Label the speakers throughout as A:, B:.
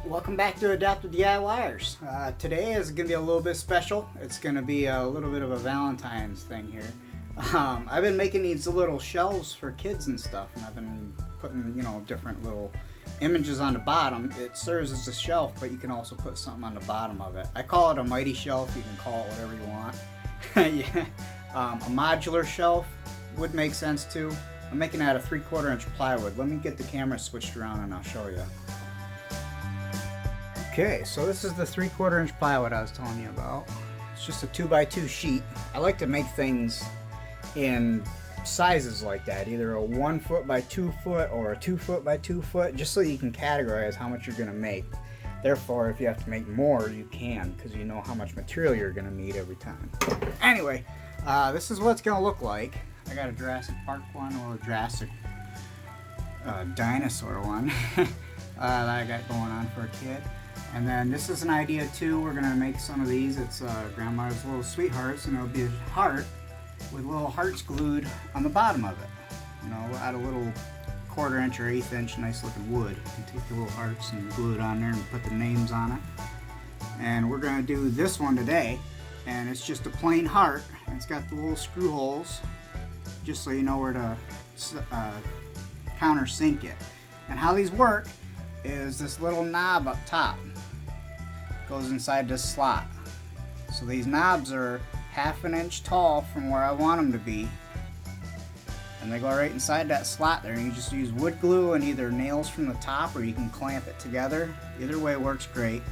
A: Welcome back to Adaptive DIYers. Today is going to be a little bit special. It's going to be a little bit of a Valentine's thing here. I've been making these little shelves for kids and stuff, and I've been putting, different little images on the bottom. It serves as a shelf, but you can also put something on the bottom of it. I call it a mighty shelf. You can call it whatever you want. Yeah. A modular shelf would make sense too. I'm making out of 3/4 inch plywood. Let me get the camera switched around and I'll show you. Okay, so this is the 3/4 inch plywood I was telling you about. It's just a 2x2 sheet. I like to make things in sizes like that, either a 1 foot by 2 foot or a 2 foot by 2 foot, just so you can categorize how much you're going to make. Therefore, if you have to make more, you can, because you know how much material you're going to need every time. Anyway, this is what it's going to look like. I got a Jurassic Park one or a Jurassic dinosaur one that I got going on for a kid. And then this is an idea too. We're gonna make some of these. It's Grandma's Little Sweethearts, and it'll be a heart with little hearts glued on the bottom of it. Add a little 1/4 inch or 1/8 inch nice looking wood. You can take the little hearts and glue it on there and put the names on it. And we're gonna do this one today, and it's just a plain heart. And it's got the little screw holes, just so you know where to countersink it. And how these work is this little knob up top goes inside this slot. So these knobs are 1/2 inch tall from where I want them to be, and they go right inside that slot there. And you just use wood glue and either nails from the top, or you can clamp it together. Either way works great,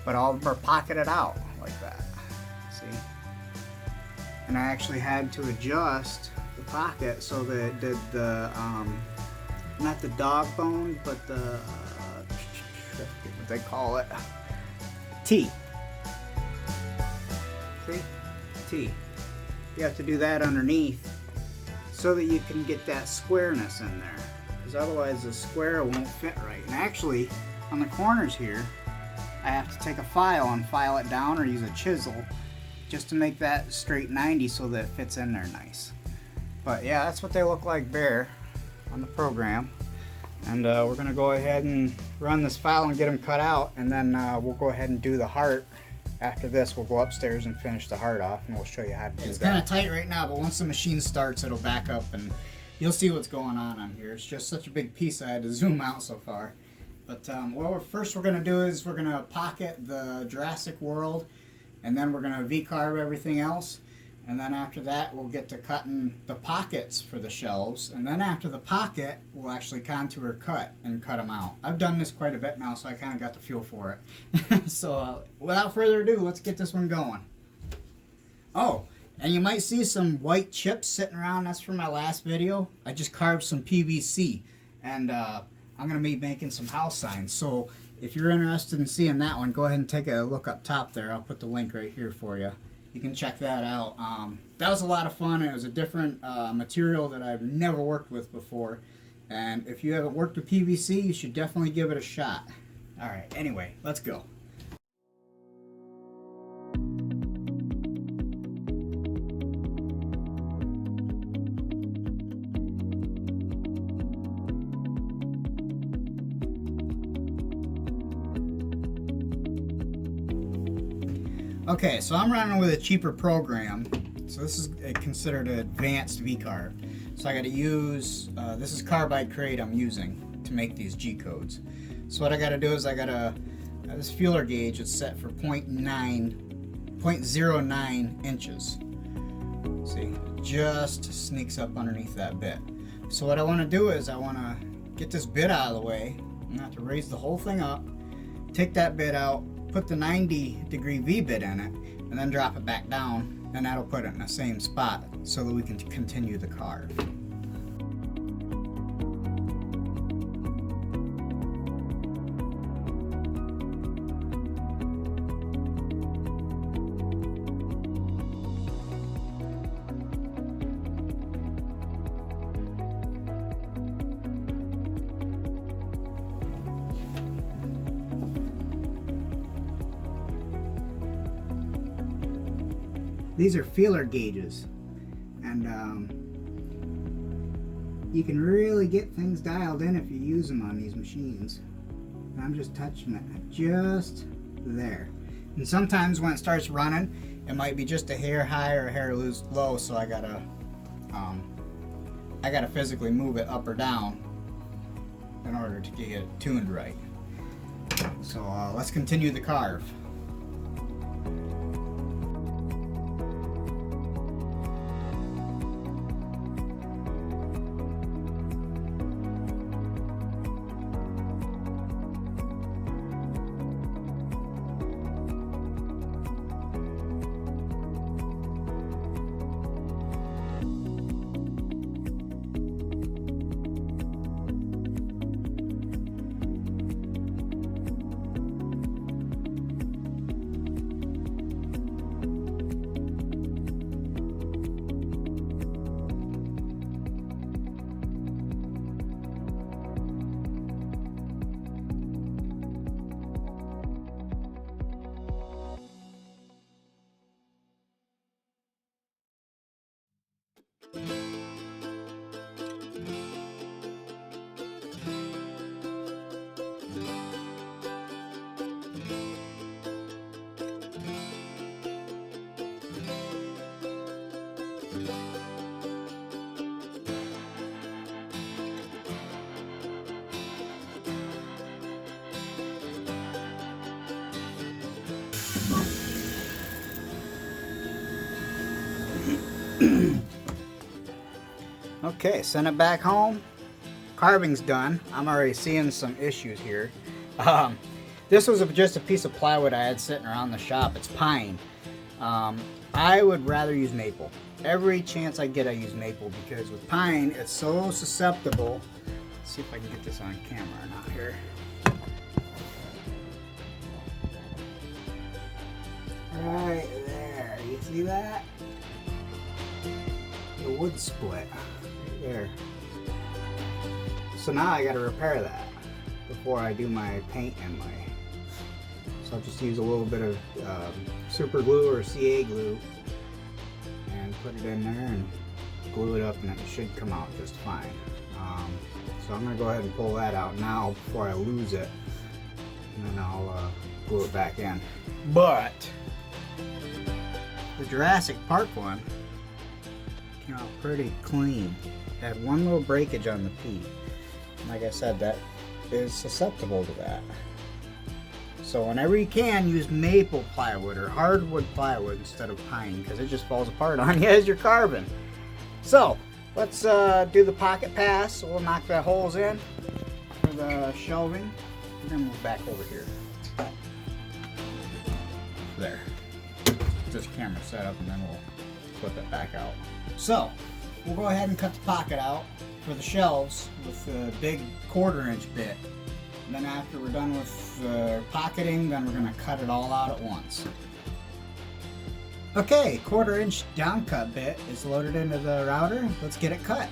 A: but all of them are pocketed out like that. See? And I actually had to adjust the pocket so that it did the not the dog bone, but the what they call it, T. See? T. You have to do that underneath so that you can get that squareness in there, because otherwise the square won't fit right. And actually, on the corners here, I have to take a file and file it down, or use a chisel just to make that straight 90 so that it fits in there nice. But yeah, that's what they look like bare on the program. And we're going to go ahead and run this file and get them cut out, and then we'll go ahead and do the heart. After this, we'll go upstairs and finish the heart off, and we'll show you how to do that. It's kind of tight right now, but once the machine starts, it'll back up, and you'll see what's going on here. It's just such a big piece, I had to zoom out so far. But what first we're going to do is we're going to pocket the Jurassic World, and then we're going to V-carve everything else. And then after that, we'll get to cutting the pockets for the shelves. And then after the pocket, we'll actually contour cut and cut them out. I've done this quite a bit now, so I kind of got the feel for it. So without further ado, let's get this one going. Oh, and you might see some white chips sitting around. That's from my last video. I just carved some PVC. And I'm going to be making some house signs. So if you're interested in seeing that one, go ahead and take a look up top there. I'll put the link right here for you. You can check that out. That was a lot of fun. It was a different material that I've never worked with before. And if you haven't worked with PVC, you should definitely give it a shot. Alright, anyway, let's go. Okay, so I'm running with a cheaper program. So this is considered an advanced V-carve. So I got to use, this is Carbide Crate I'm using to make these G-codes. So what I got to do is I got to, this feeler gauge is set for 0.09 inches. See, it just sneaks up underneath that bit. So what I want to do is I want to get this bit out of the way. I'm going to have to raise the whole thing up, take that bit out, put the 90-degree V-bit in it, and then drop it back down, and that'll put it in the same spot so that we can continue the carve. These are feeler gauges, and you can really get things dialed in if you use them on these machines. And I'm just touching it just there. And sometimes when it starts running, it might be just a hair high or a hair low, so I gotta physically move it up or down in order to get it tuned right. So let's continue the carve. Okay, send it back home. Carving's done. I'm already seeing some issues here. This was just a piece of plywood I had sitting around the shop. It's pine. I would rather use maple. Every chance I get, I use maple, because with pine, it's so susceptible. Let's see if I can get this on camera or not here. Right there. You see that? The wood split. Right there. So now I gotta repair that before I do my paint and my... So I'll just use a little bit of super glue or CA glue and put it in there and glue it up, and it should come out just fine. So I'm gonna go ahead and pull that out now before I lose it, and then I'll glue it back in. But the Jurassic Park one came out pretty clean. It had one little breakage on the P. Like I said, that is susceptible to that. So whenever you can, use maple plywood or hardwood plywood instead of pine, because it just falls apart on you as you're carving. So let's do the pocket pass. We'll knock the holes in for the shelving, and then move back over here. There. This camera set up, and then we'll flip it back out. So we'll go ahead and cut the pocket out for the shelves with the big 1/4 inch bit. And then after we're done with pocketing, then we're going to cut it all out at once. Okay, 1/4 inch down cut bit is loaded into the router. Let's get it cut.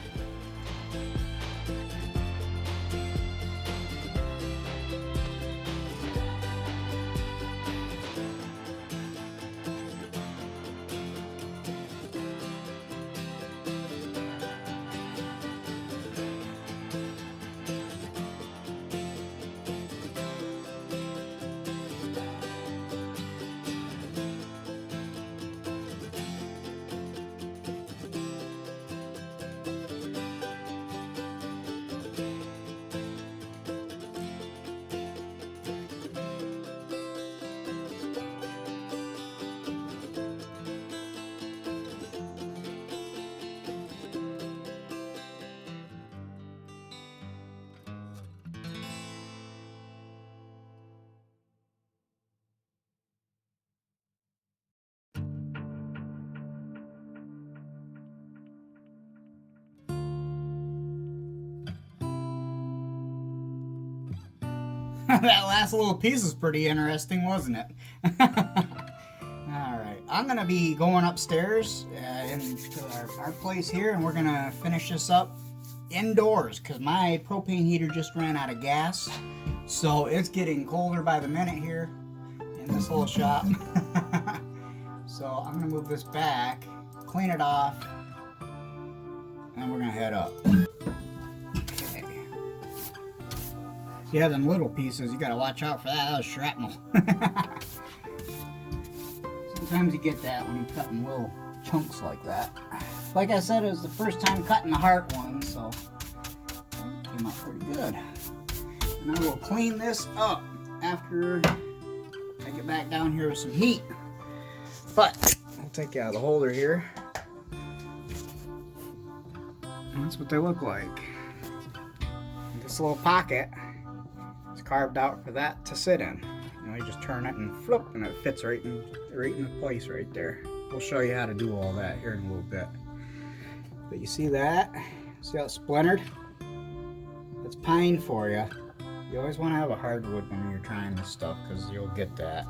A: That last little piece is pretty interesting, wasn't it? Alright, I'm going to be going upstairs into our place here, and we're going to finish this up indoors because my propane heater just ran out of gas. So it's getting colder by the minute here in this little shop. So I'm going to move this back, clean it off, and we're going to head up. Yeah, them little pieces, you gotta watch out for that. That was shrapnel. Sometimes you get that when you're cutting little chunks like that. Like I said, it was the first time cutting the heart one, so it came out pretty good. And I will clean this up after I get back down here with some heat. But I'll take you out of the holder here. And that's what they look like. And this little pocket is carved out for that to sit in. You know, you just turn it and flip, and it fits right in the place right there. We'll show you how to do all that here in a little bit. But you see that? See how it's splintered? It's pine for you. You always want to have a hardwood when you're trying this stuff, because you'll get that.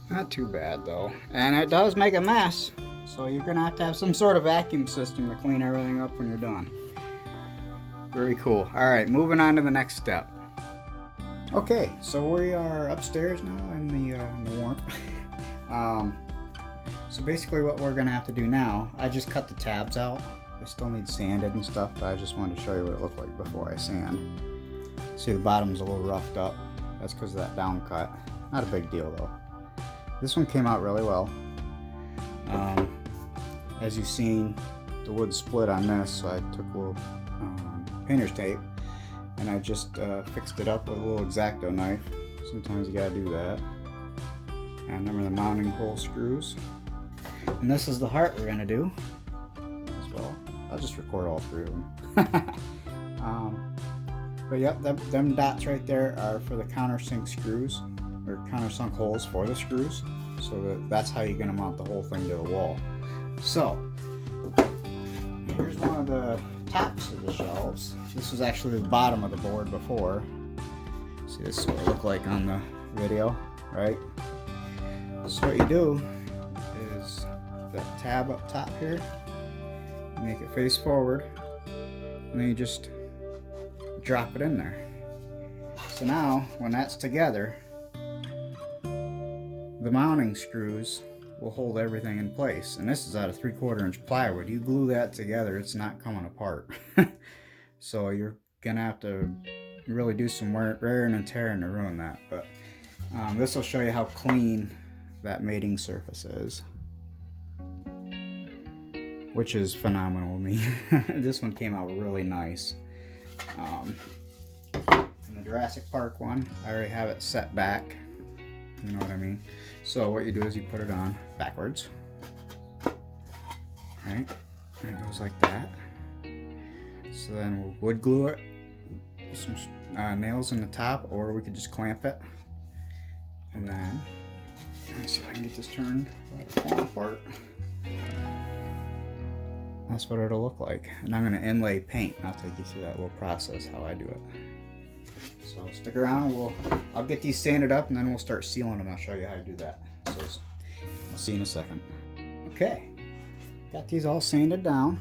A: Not too bad though. And it does make a mess. So you're going to have some sort of vacuum system to clean everything up when you're done. Very cool. Alright, moving on to the next step. Okay, so we are upstairs now in the warmth. So basically what we're going to have to do now, I just cut the tabs out. I still need sanded and stuff, but I just wanted to show you what it looked like before I sand. See, the bottom's a little roughed up. That's because of that down cut. Not a big deal though. This one came out really well. As you've seen, the wood split on this, so I took a little painter's tape and I just fixed it up with a little X-Acto knife. Sometimes you gotta do that. And remember the mounting hole screws. And this is the heart we're gonna do as well. I'll just record all three of them. But yep, them dots right there are for the countersink screws, or countersunk holes for the screws. So that's how you're gonna mount the whole thing to the wall. So, here's one of the tops of the shelves. This was actually the bottom of the board before. See, this is what it looked like on the video, right? So what you do is that tab up top here, you make it face forward, and then you just drop it in there. So now, when that's together, the mounting screws will hold everything in place. And this is out of 3/4 inch plywood. You glue that together, it's not coming apart. So you're gonna have to really do some wearing and tearing to ruin that. But this will show you how clean that mating surface is, which is phenomenal to me. This one came out really nice. And the Jurassic Park one, I already have it set back. You know what I mean? So what you do is you put it on backwards. Right? And it goes like that. So then we'll wood glue it with some nails in the top, or we could just clamp it. And then, let me see if I can get this turned falling apart. That's what it'll look like. And I'm going to inlay paint. I'll take you through that little process, how I do it. So stick around, I'll get these sanded up and then we'll start sealing them. I'll show you how to do that. So I'll see you in a second. Okay, got these all sanded down.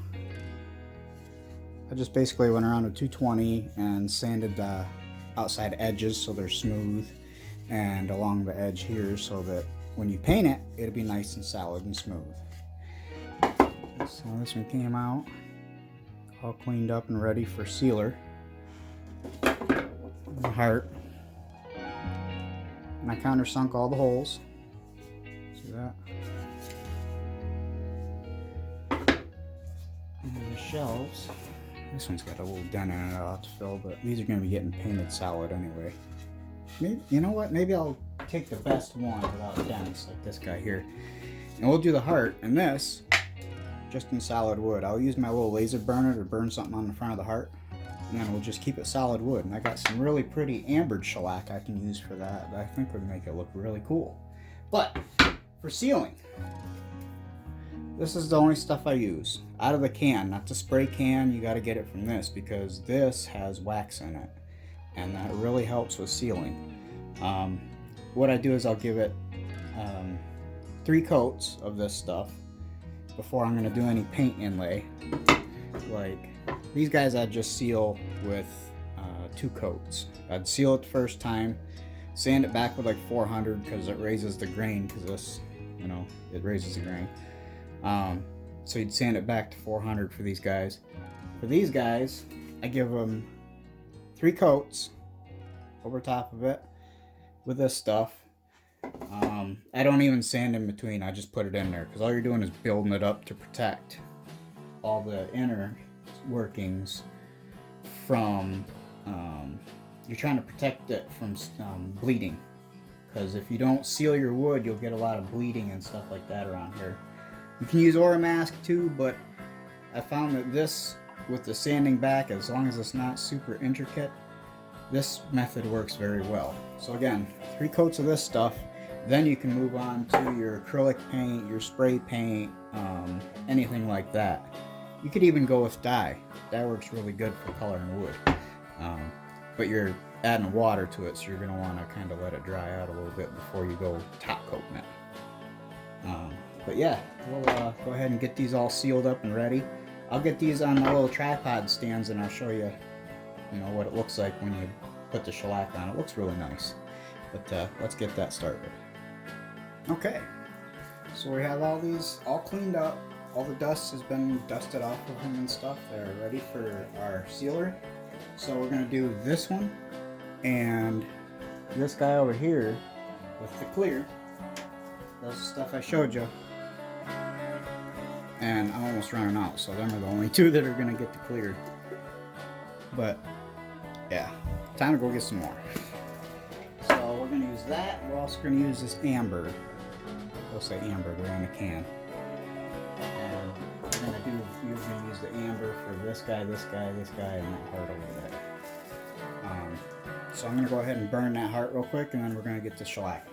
A: I just basically went around with 220 and sanded the outside edges so they're smooth, and along the edge here so that when you paint it, it'll be nice and solid and smooth. So this one came out all cleaned up and ready for sealer. The heart, and I countersunk all the holes. See that? And then the shelves. This one's got a little dent in it I'll have to fill, but these are going to be getting painted solid anyway. Maybe, you know what? Maybe I'll take the best one without dents, like this guy here, and we'll do the heart and this just in solid wood. I'll use my little laser burner to burn something on the front of the heart. And then we'll just keep it solid wood. And I got some really pretty ambered shellac I can use for that I think would make it look really cool. But for sealing, this is the only stuff I use. Out of the can, not the spray can, you got to get it from this because this has wax in it. And that really helps with sealing. What I do is I'll give it 3 coats of this stuff before I'm going to do any paint inlay. Like, these guys I'd just seal with 2 coats. I'd seal it the first time, sand it back with like 400 because it raises the grain, because this, you know, it raises the grain. So you'd sand it back to 400 for these guys. For these guys, I give them 3 coats over top of it with this stuff. I don't even sand in between. I just put it in there because all you're doing is building it up to protect all the inner workings from you're trying to protect it from bleeding, because if you don't seal your wood, you'll get a lot of bleeding and stuff like that around here. You can use Oramask too, but I found that this, with the sanding back, as long as it's not super intricate, this method works very well. So again, 3 coats of this stuff, then you can move on to your acrylic paint, your spray paint, anything like that. You could even go with dye. That works really good for coloring wood. But you're adding water to it, so you're going to want to kind of let it dry out a little bit before you go top coating it. But yeah, we'll go ahead and get these all sealed up and ready. I'll get these on the little tripod stands and I'll show you, what it looks like when you put the shellac on. It looks really nice. But let's get that started. Okay, so we have all these all cleaned up. All the dust has been dusted off of them and stuff. They're ready for our sealer. So we're going to do this one and this guy over here with the clear. That's the stuff I showed you. And I'm almost running out, so them are the only 2 that are going to get the clear. But yeah, time to go get some more. So we're going to use that. We're also going to use this amber. We'll say amber, they're in a can. And we're going to usually use the amber for this guy, this guy, this guy, and that heart over there. So I'm going to go ahead and burn that heart real quick, and then we're going to get the shellac.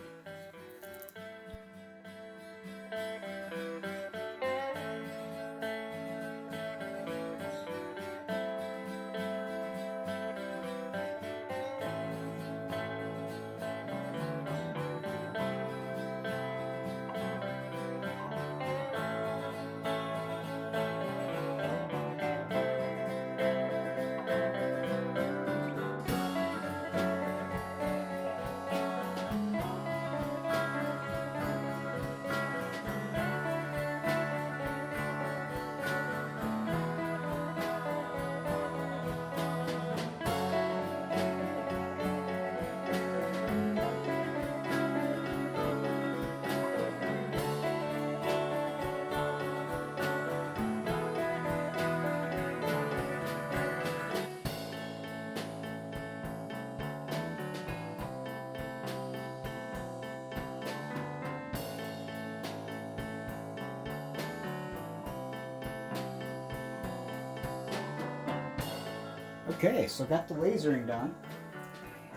A: Okay, so got the lasering done.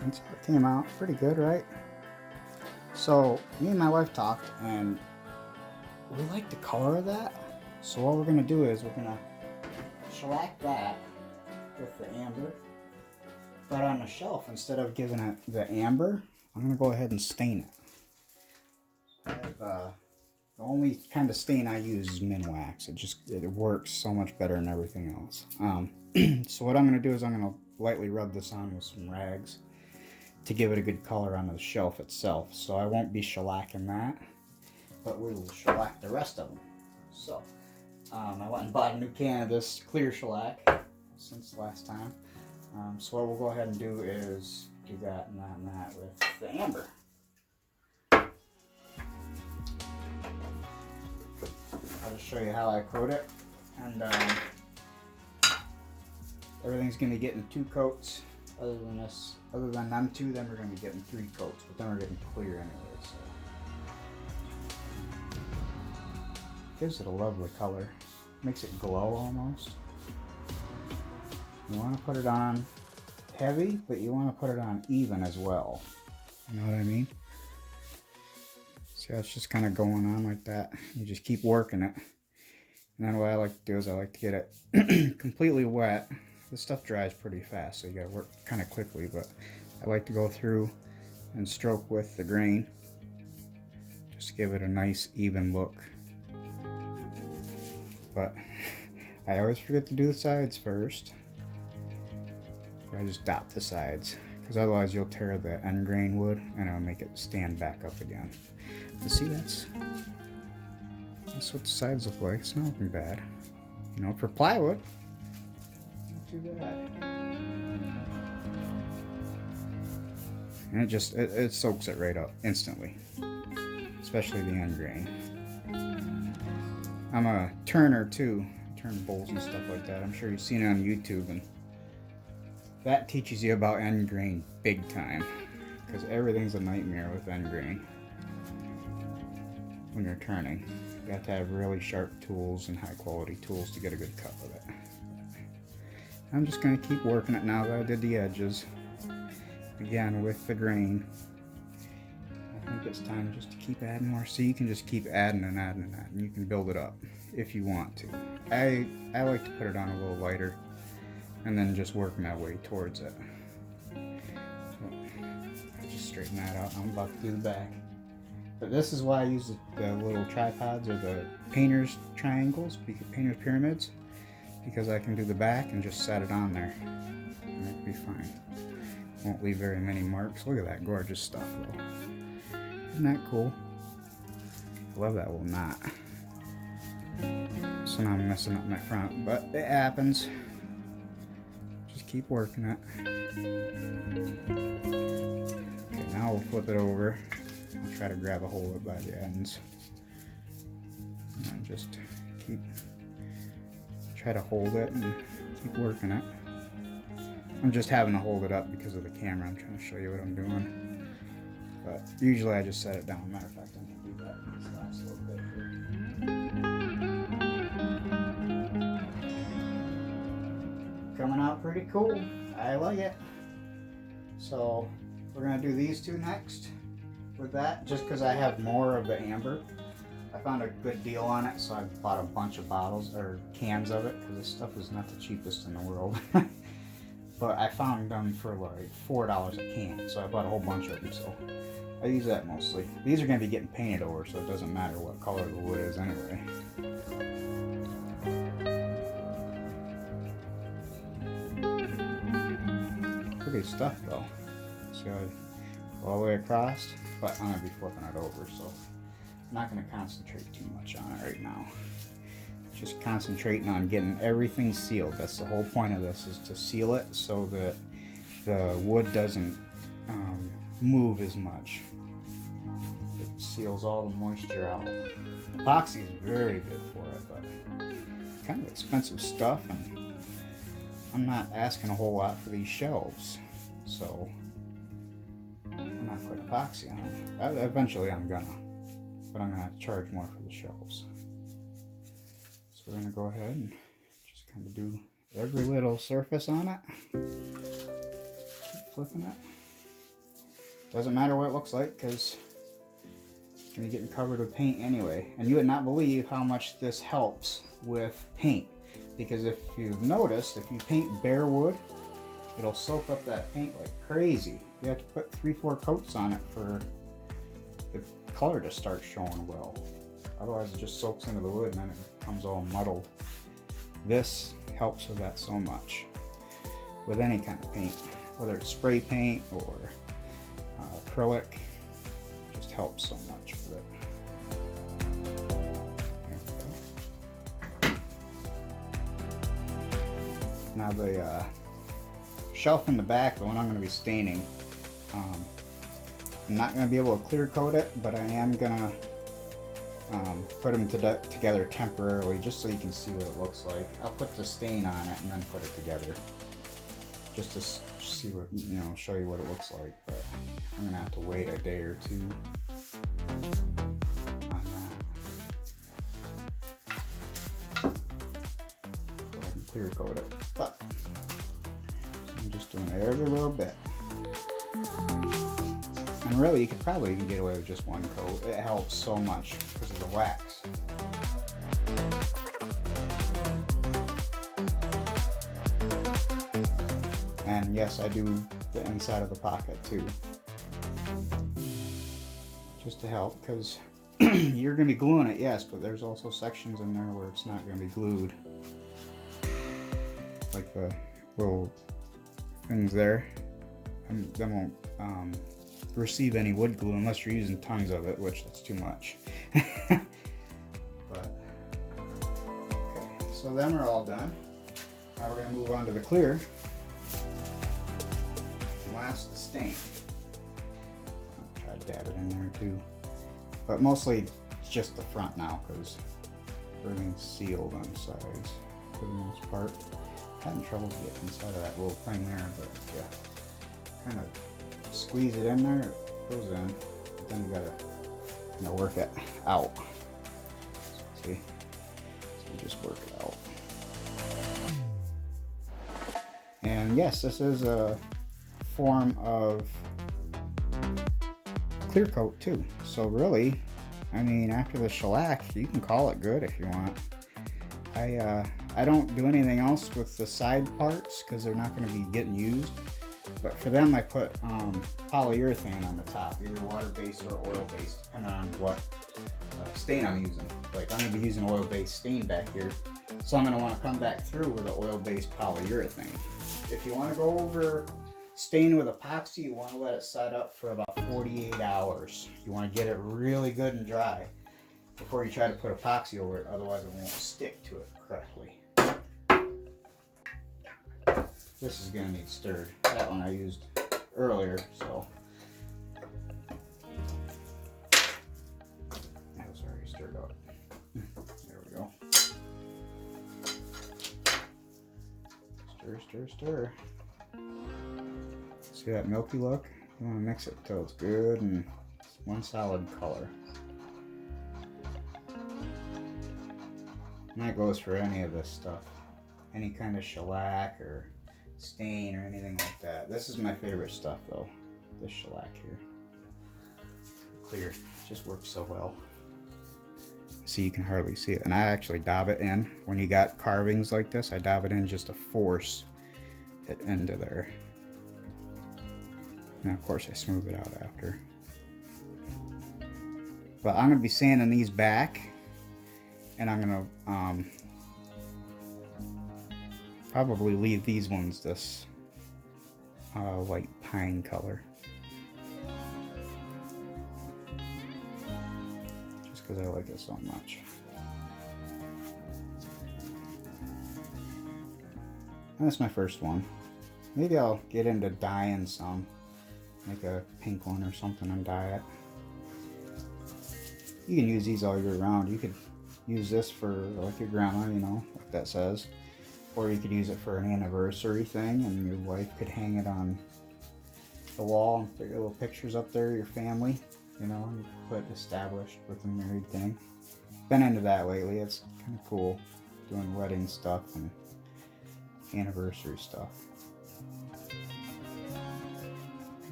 A: And so it came out pretty good, right? So me and my wife talked, and we like the color of that. So what we're gonna do is we're gonna shellac that with the amber. But on the shelf, instead of giving it the amber, I'm gonna go ahead and stain it. I have, the only kind of stain I use is Minwax. It works so much better than everything else. So what I'm going to do is I'm going to lightly rub this on with some rags to give it a good color on the shelf itself. So I won't be shellacking that, but we will shellac the rest of them. So I went and bought a new can of this clear shellac since the last time. So what we'll go ahead and do is do that and that and that with the amber. I'll just show you how I coat it, and everything's going to get in 2 coats. Other than them 2, then we're going to be getting 3 coats, but then we're getting clear anyway. So gives it a lovely color, makes it glow almost. You want to put it on heavy, but you want to put it on even as well. You know what I mean? See how it's just kind of going on like that. You just keep working it. And then what I like to do is I like to get it completely wet. This stuff dries pretty fast, so you gotta work kind of quickly, but I like to go through and stroke with the grain. Just give it a nice even look. But I always forget to do the sides first. I just dot the sides, because otherwise you'll tear the end grain wood and it'll make it stand back up again. But see, that's what the sides look like. It's not looking bad. For plywood, not too bad. And it soaks it right up instantly, especially the end grain. I'm a turner too, turn bowls and stuff like that. I'm sure you've seen it on YouTube, and that teaches you about end grain big time, because everything's a nightmare with end grain when you're turning. You have to have really sharp tools and high quality tools to get a good cut with it. I'm just going to keep working it now that I did the edges. Again, with the grain, I think it's time just to keep adding more. So you can just keep adding and adding and adding. You can build it up if you want to. I like to put it on a little lighter and then just work my way towards it. So I'll just straighten that out. I'm about to do the back. But this is why I use the little tripods or the painter's triangles, painter's pyramids, because I can do the back and just set it on there. And it'll be fine. Won't leave very many marks. Look at that gorgeous stuff though. Isn't that cool? I love that little knot. So now I'm messing up my front, but it happens. Just keep working it. Okay, now we'll flip it over. I'll try to grab a hold of it by the ends. And just try to hold it and keep working it. I'm just having to hold it up because of the camera. I'm trying to show you what I'm doing. But usually I just set it down. Matter of fact, I'm going to do that in this last little bit here. Coming out pretty cool. I like it. So we're going to do these two next with that, just because I have more of the amber. I found a good deal on it, so I bought a bunch of bottles or cans of it, because this stuff is not the cheapest in the world. But I found them for like $4 a can, so I bought a whole bunch of them. So I use that mostly. These are going to be getting painted over, so it doesn't matter what color the wood is anyway. Pretty stuff though. See how I go all the way across, but I'm going to be flipping it over, so I'm not going to concentrate too much on it right now. Just concentrating on getting everything sealed. That's the whole point of this, is to seal it so that the wood doesn't move as much. It seals all the moisture out. Epoxy is very good for it, but kind of expensive stuff, and I'm not asking a whole lot for these shelves, so I'm not putting epoxy on them. Eventually I'm gonna, but I'm gonna have to charge more for the shelves. So we're going to go ahead and just kind of do every little surface on it. Keep flipping it. Doesn't matter what it looks like, because it's going to be getting covered with paint anyway. And you would not believe how much this helps with paint. Because if you've noticed, if you paint bare wood, it'll soak up that paint like crazy. You have to put 3-4 coats on it for the color to start showing well. Otherwise it just soaks into the wood and then it becomes all muddled. This helps with that so much. With any kind of paint, whether it's spray paint or acrylic, it just helps so much with it. Now the shelf in the back, the one I'm going to be staining, I'm not going to be able to clear coat it, but I am going to put them together temporarily, just so you can see what it looks like. I'll put the stain on it and then put it together, just to see what, show you what it looks like. But I'm gonna have to wait a day or two on that. Go ahead and clear coat it, but I'm just doing it every little bit. And really, you could probably even get away with just one coat. It helps so much because of the wax. And yes, I do the inside of the pocket too. Just to help, because you're going to be gluing it, yes, but there's also sections in there where it's not going to be glued. Like the little things there. They won't receive any wood glue unless you're using tons of it, which that's too much. But okay, so then we're all done. Now we're going to move on to the clear. And last, the stain. dab it in there too. But mostly it's just the front now because everything's sealed on the sides for the most part. Having trouble getting inside of that little thing there, but yeah, kind of squeeze it in there, it goes in, but then you gotta work it out. See, so you just work it out. And yes, this is a form of clear coat too. So really, I mean, after the shellac, you can call it good if you want. I don't do anything else with the side parts because they're not going to be getting used. But for them, I put polyurethane on the top, either water-based or oil-based, depending on what stain I'm using. Like I'm going to be using oil-based stain back here, so I'm going to want to come back through with an oil-based polyurethane. If you want to go over stain with epoxy, you want to let it set up for about 48 hours. You want to get it really good and dry before you try to put epoxy over it, otherwise it won't stick to it correctly. This is going to need stirred. That one I used earlier, so that was already stirred up. There we go. Stir, stir, stir. See that milky look? You want to mix it till it's good and it's one solid color. And that goes for any of this stuff. Any kind of shellac or stain or anything like that. This is my favorite stuff though. This shellac here. Clear. It just works so well. See, you can hardly see it. And I actually dab it in. When you got carvings like this, I dab it in just to force it into there. And of course I smooth it out after. But I'm going to be sanding these back. And I'm going to probably leave these ones this white pine color. Just because I like it so much. And that's my first one. Maybe I'll get into dyeing some. Make a pink one or something and dye it. You can use these all year round. You could use this for like your grandma, you know, like that says. Or you could use it for an anniversary thing and your wife could hang it on the wall and put your little pictures up there, your family, you know, and put established with a married thing. Been into that lately. It's kind of cool doing wedding stuff and anniversary stuff.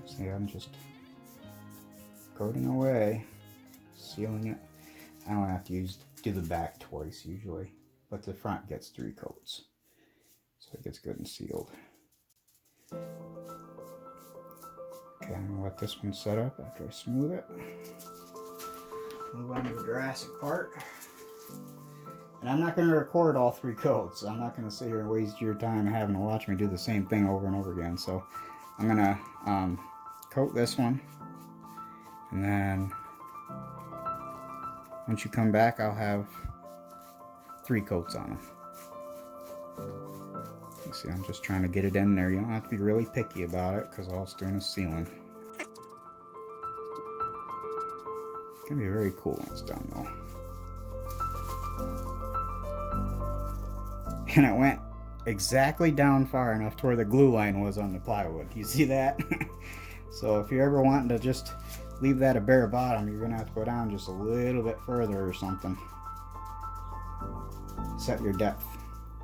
A: See, I'm just coating away, sealing it. I don't have to do the back twice usually, but the front gets 3 coats. So it gets good and sealed. Okay, I'm gonna let this one set up after I smooth it. Move on to the Jurassic part. And I'm not gonna record all 3 coats. I'm not gonna sit here and waste your time having to watch me do the same thing over and over again. So I'm gonna coat this one. And then once you come back, I'll have 3 coats on them. You see, I'm just trying to get it in there. You don't have to be really picky about it because all it's doing is sealing. It's going to be very cool when it's done though. And it went exactly down far enough to where the glue line was on the plywood. You see that? So if you're ever wanting to just leave that a bare bottom, you're going to have to go down just a little bit further or something. Set your depth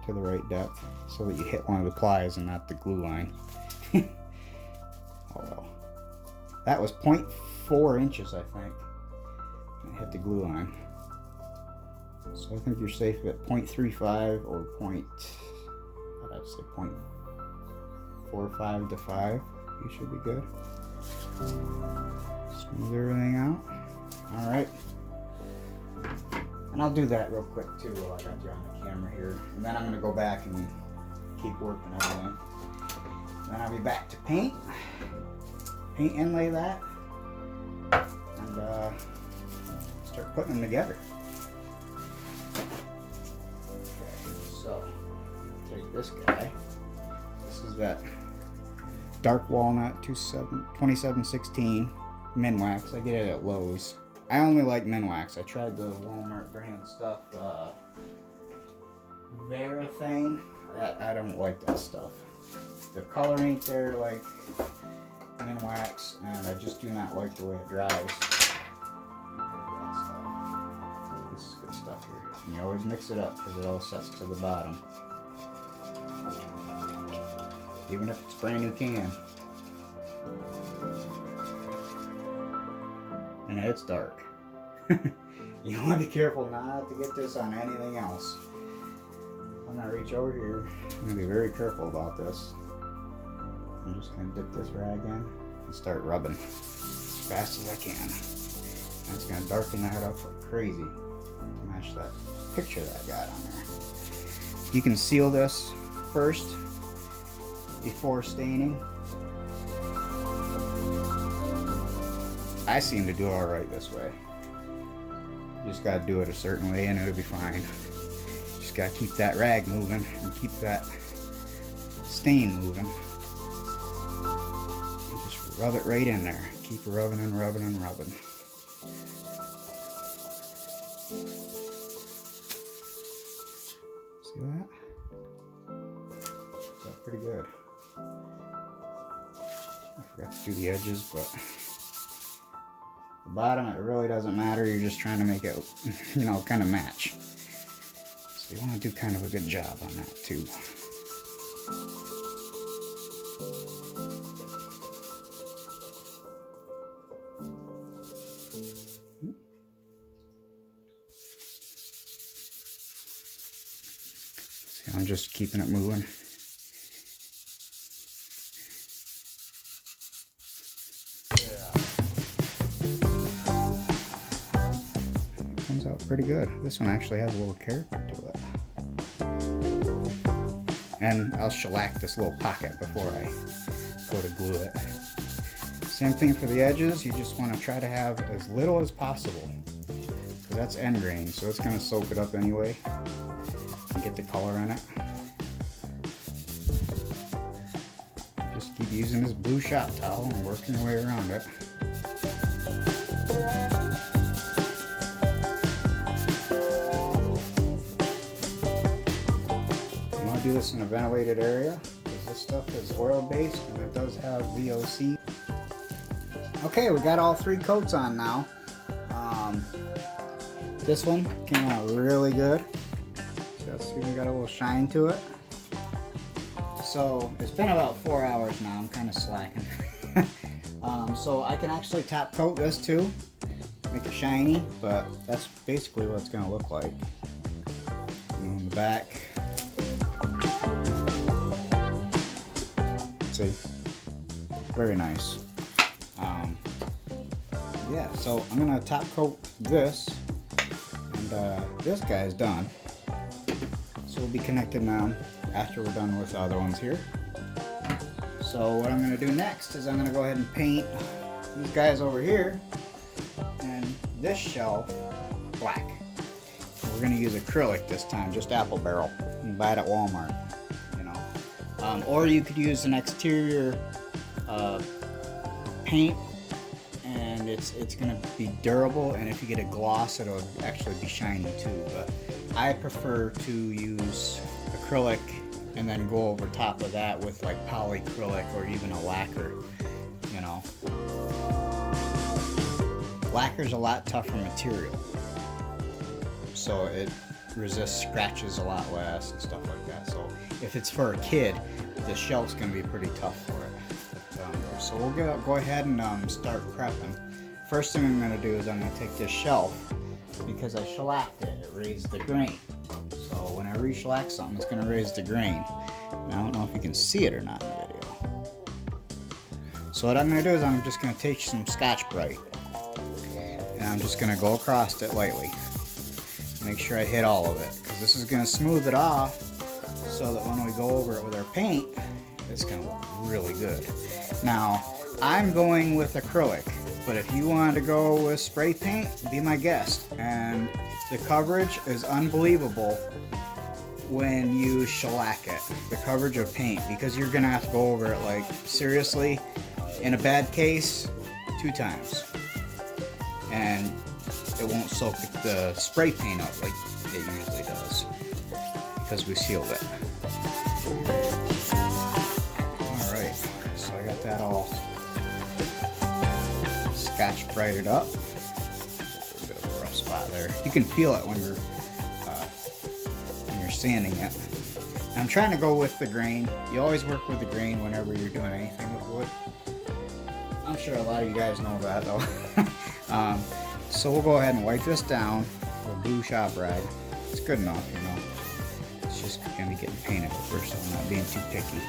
A: to the right depth so that you hit one of the plies and not the glue line. Oh well. That was 0.4 inches, I think. I hit the glue line. So I think you're safe at 0.35 or I'd say 0.45 to 5. You should be good. Smooth everything out. Alright. And I'll do that real quick too while I got you on the camera here. And then I'm going to go back and keep working everything. And then I'll be back to paint. Paint inlay that. And start putting them together. Okay, so take this guy. This is that dark walnut 2716 Minwax. I get it at Lowe's. I only like Minwax. I tried the Walmart brand stuff. Varathane. I don't like that stuff. The color ain't there like Minwax, and I just do not like the way it dries. This is good stuff here. And you always mix it up because it all sets to the bottom. Even if it's brand new can. And it's dark. You want to be careful not to get this on anything else. I'm gonna reach over here. I'm gonna be very careful about this. I'm just gonna dip this rag in and start rubbing as fast as I can. And it's gonna darken that up like crazy to match that picture that I got on there. You can seal this first before staining. I seem to do alright this way. You just gotta do it a certain way and it'll be fine. Just gotta keep that rag moving and keep that stain moving. And just rub it right in there. Keep rubbing and rubbing and rubbing. See that? That's pretty good. I forgot to do the edges, but the bottom, it really doesn't matter. You're just trying to make it, you know, kind of match. So you want to do kind of a good job on that too. See, I'm just keeping it moving. Comes out pretty good. This one actually has a little character to it. And I'll shellac this little pocket before I go to glue it. Same thing for the edges. You just want to try to have as little as possible, because that's end grain, so it's going to soak it up anyway and get the color in it. Just keep using this blue shop towel and working your way around it. Do this in a ventilated area because this stuff is oil based and it does have VOC. Okay, we got all 3 coats on now. This one came out really good. So it's even got a little shine to it. So it's been about 4 hours now. I'm kind of slacking. So I can actually top coat this too, make it shiny, but that's basically what it's going to look like. And on the back. See, very nice. Yeah, so I'm gonna top coat this, and this guy's done. So we'll be connected now after we're done with the other ones here. So what I'm gonna do next is I'm gonna go ahead and paint these guys over here and this shelf black. We're gonna use acrylic this time, just apple barrel. You can buy it at Walmart. Or you could use an exterior paint, and it's going to be durable, and if you get a gloss it'll actually be shiny too, but I prefer to use acrylic and then go over top of that with like polyacrylic or even a lacquer, you know. Lacquer's a lot tougher material, so it resists scratches a lot less and stuff like that. So if it's for a kid, the shelf's going to be pretty tough for it. So we'll go ahead and start prepping. First thing I'm going to do is I'm going to take this shelf, because I shellacked it, it raised the grain. So when I re-shellac something, it's going to raise the grain. And I don't know if you can see it or not in the video. So what I'm going to do is I'm just going to take some Scotch-Brite, and I'm just going to go across it lightly. Make sure I hit all of it, because this is going to smooth it off so that when we go over it with our paint, it's going to look really good. Now, I'm going with acrylic, but if you wanted to go with spray paint, be my guest. And the coverage is unbelievable when you shellac it, the coverage of paint, because you're going to have to go over it like, seriously, in a bad case, 2 times. And it won't soak the spray paint up like it usually does because we sealed it. Alright, so I got that all Scotch Brighted up. A bit of a rough spot there. You can feel it when you're sanding it. I'm trying to go with the grain. You always work with the grain whenever you're doing anything with wood. I'm sure a lot of you guys know that though. So we'll go ahead and wipe this down with blue shop rag. It's good enough, you know. It's just gonna be getting painted first, so I'm not being too picky.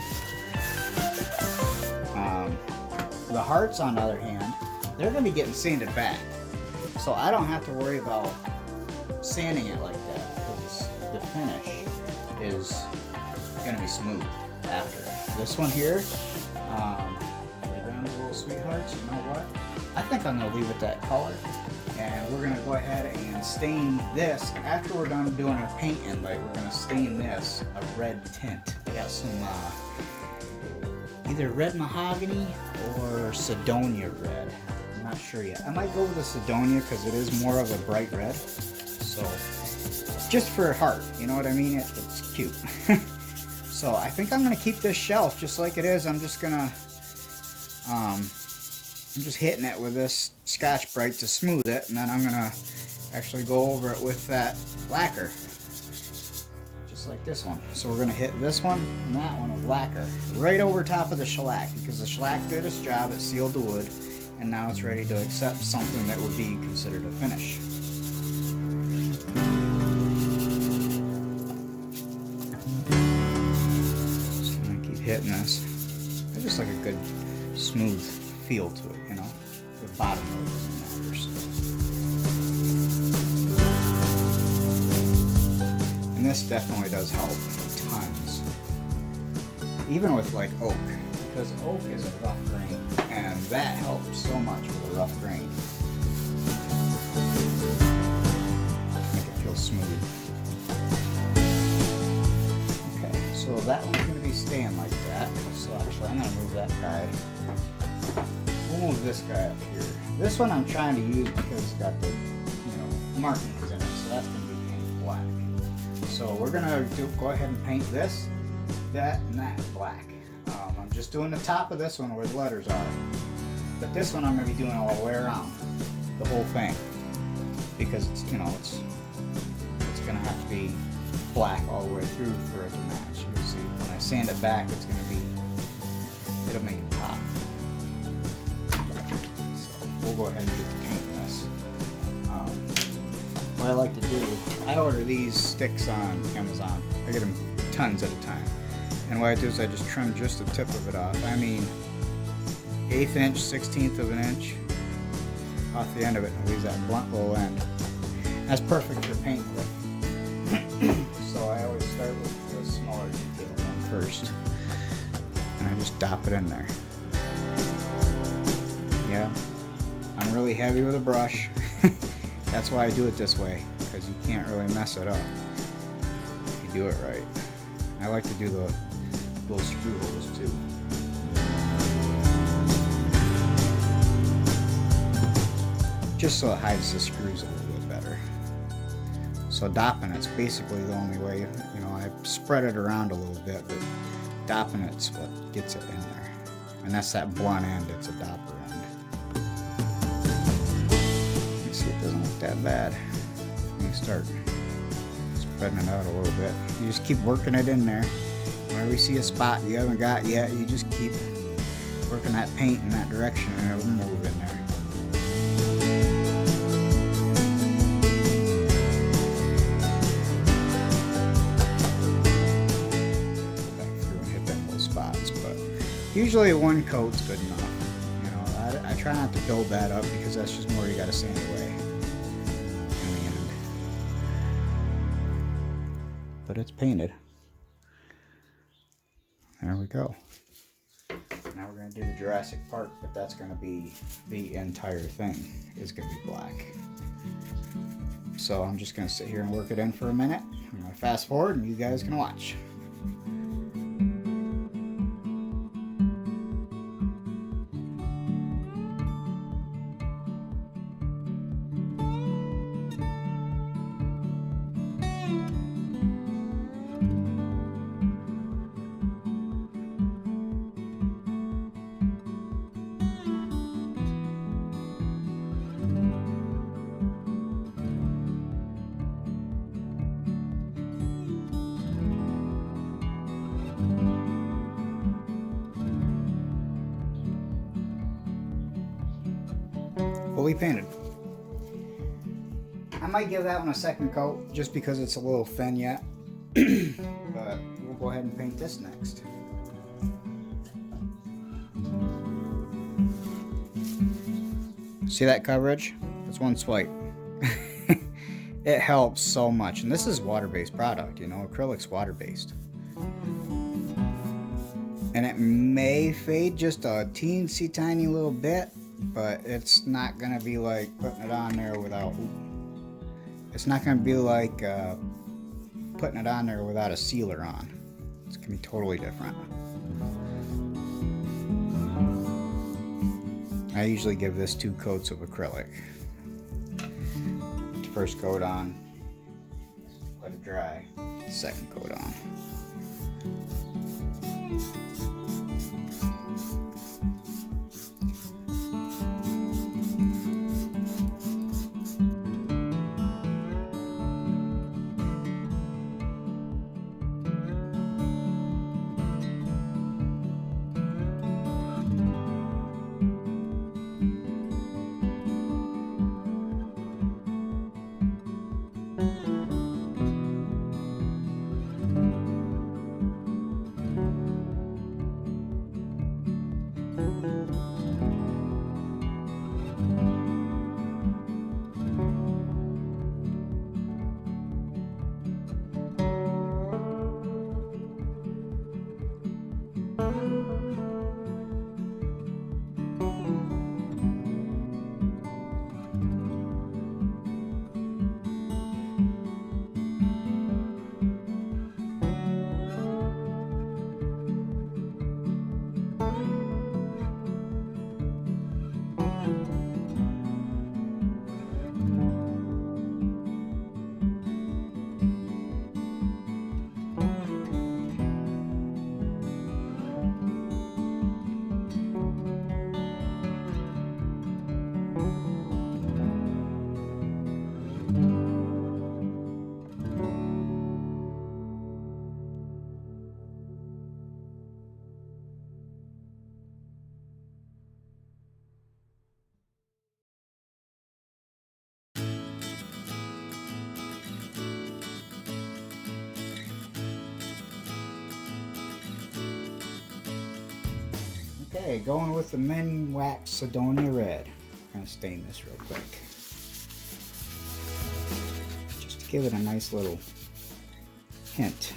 A: The hearts, on the other hand, they're gonna be getting sanded back, so I don't have to worry about sanding it like that because the finish is gonna be smooth after. This one here, the little sweethearts, you know what? I think I'm gonna leave it that color. And we're gonna go ahead and stain this. After we're done doing our paint inlay, we're gonna stain this a red tint. I got some either red mahogany or Sidonia red. I'm not sure yet. I might go with the Sidonia because it is more of a bright red. So just for heart, you know what I mean? It's cute. So I think I'm gonna keep this shelf just like it is. I'm just gonna I'm just hitting it with this Scotch Brite to smooth it, and then I'm gonna actually go over it with that lacquer, just like this one. So we're gonna hit this one and that one with lacquer right over top of the shellac, because the shellac did its job, it sealed the wood, and now it's ready to accept something that would be considered a finish. So I'm gonna keep hitting this. It's just like a good smooth feel to it, you know. The bottom of it matters. And this definitely does help tons. Even with like oak, because oak is a rough grain, and that helps so much with a rough grain. Make it feel smooth. Okay, so that one's going to be staying like that. So actually I'm going to move that guy. We'll move this guy up here. This one I'm trying to use because it's got the, you know, markings in it, so that's going to be painted black. So we're going to go ahead and paint this, that, and that black. I'm just doing the top of this one where the letters are, but this one I'm going to be doing all the way around, the whole thing, because it's, you know, it's going to have to be black all the way through for it to match. You'll see when I sand it back, it's going to be, it'll make it pop. We'll go ahead and get the paint in this. What I like to do, I order these sticks on Amazon. I get them tons at a time. And what I do is I just trim just the tip of it off. I mean, 1/8 inch, 1/16 of an inch off the end of it, and leaves that blunt little end. That's perfect for painting with. So I always start with the smaller detail one first. And I just dop it in there. Yeah. I'm really heavy with a brush. That's why I do it this way, because you can't really mess it up if you do it right. I like to do the little screw holes too. Just so it hides the screws a little bit better. So dopping it's basically the only way, you know, I spread it around a little bit, but dopping it's what gets it in there. And that's that blunt end, it's a dopper end. See, it doesn't look that bad. Let me start spreading it out a little bit. You just keep working it in there. Whenever you see a spot you haven't got yet, you just keep working that paint in that direction and it'll move in there. Go back through and hit them little spots, but usually one coat's good enough. You know, I try not to build that up because that's just more you gotta sand away in the end. But it's painted. There we go. Now we're going to do the Jurassic Park, but that's going to be the entire thing is going to be black. So I'm just going to sit here and work it in for a minute. I'm going to fast forward and you guys can watch. fully painted. I might give that one a second coat just because it's a little thin yet. But we'll go ahead and paint this next. See that coverage? That's one swipe. It helps so much. And this is water-based product, you know, acrylic's water-based. And it may fade just a teensy tiny little bit, but it's not gonna be like putting it on there without, it's not gonna be like putting it on there without a sealer on. It's gonna be totally different. I usually give this 2 coats of acrylic. First coat on, let it dry, second coat on. Okay, going with the Minwax Sidonia Red. I'm going to stain this real quick. Just to give it a nice little hint.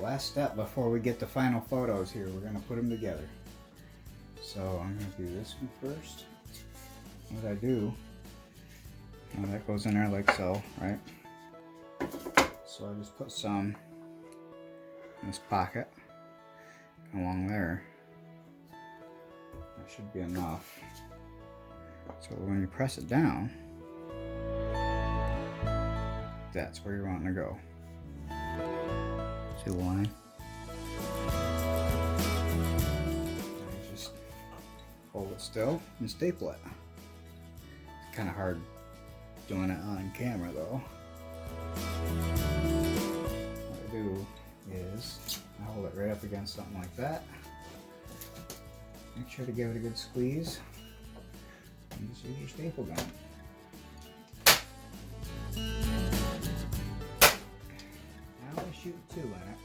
A: Last step before we get the final photos here, we're going to put them together. So I'm going to do this one first. What I do, well, that goes in there like so, right? So I just put some this pocket along there. That should be enough. So when you press it down, that's where you're wanting to go. See the line? Just hold it still and staple it. It's kind of hard doing it on camera though. What I do is I hold it right up against something like that. Make sure to give it a good squeeze. And just use your staple gun. Now I shoot 2 in it.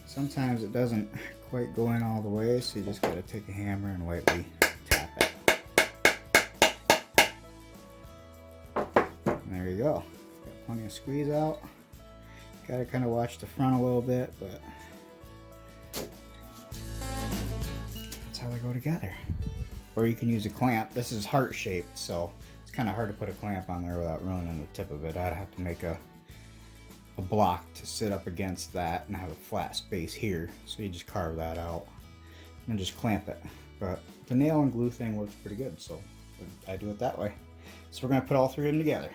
A: Sometimes it doesn't quite go in all the way, so you just gotta take a hammer and lightly tap it. And there you go. Got plenty of squeeze out. Gotta kind of watch the front a little bit, but that's how they go together. Or you can use a clamp. This is heart shaped, so it's kind of hard to put a clamp on there without ruining the tip of it. I'd have to make a block to sit up against that and have a flat space here. So you just carve that out and just clamp it. But the nail and glue thing works pretty good, so I do it that way. So we're gonna put all 3 of them together.